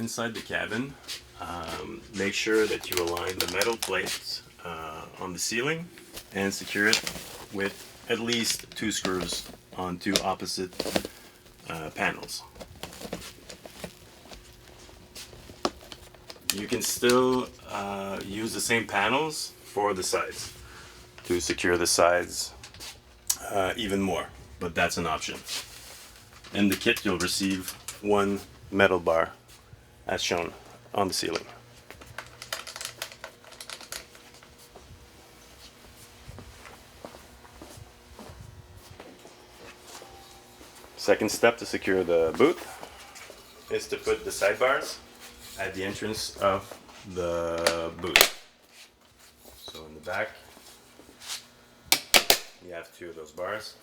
inside the cabin, make sure that you align the metal plates on the ceiling and secure it with at least 2 screws on 2 opposite panels. You can still use the same panels for the sides to secure the sides even more, but that's an option. In the kit you'll receive 1 metal bar as shown on the ceiling. Second step to secure the booth is to put the sidebars at the entrance of the booth. So in the back you have 2 of those bars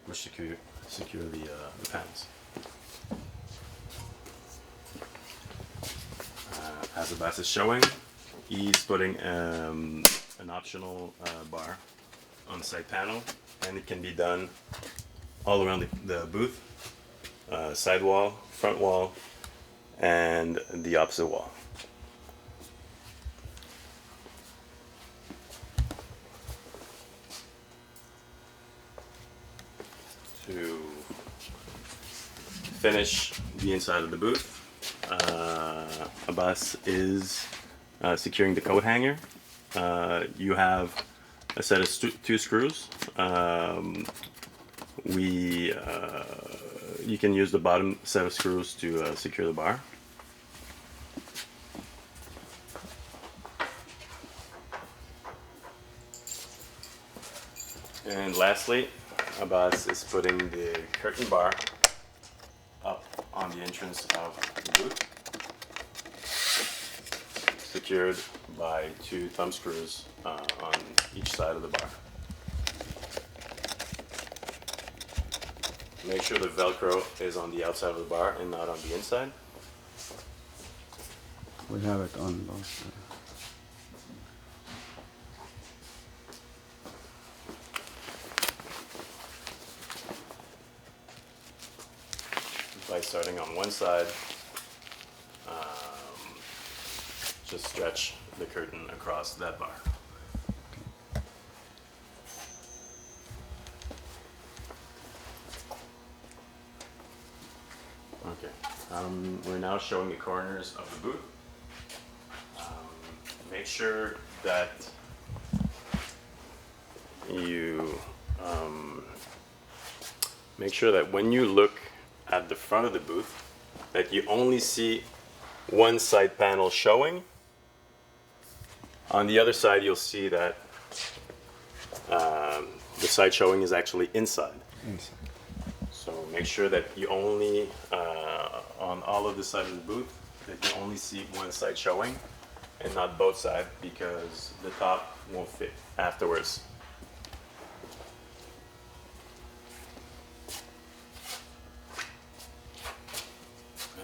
which secure the panels. As Abbas is showing, he's putting an optional bar on the side panel, and it can be done all around the booth, side wall, front wall, and the opposite wall. To finish the inside of the booth, Abbas is securing the coat hanger. You have a set of 2 screws. You can use the bottom set of screws to secure the bar. And lastly, Abbas is putting the curtain bar up on the entrance of the booth, secured by 2 thumb screws on each side of the bar. Make sure the Velcro is on the outside of the bar and not on the inside. We have it on both sides. By starting on one side, just stretch the curtain across that bar. Okay, we're now showing the corners of the booth. Make sure that you when you look at the front of the booth, that you only see one side panel showing. On the other side, you'll see that the side showing is actually inside. So make sure that you only, on all of the side of the booth, that you only see one side showing and not both sides, because the top won't fit afterwards.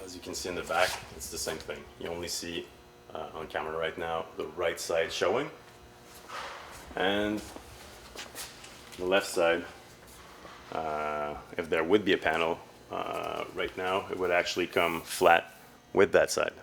As you can see in the back, it's the same thing. You only see on camera right now the right side showing, and the left side, if there would be a panel right now, it would actually come flat with that side.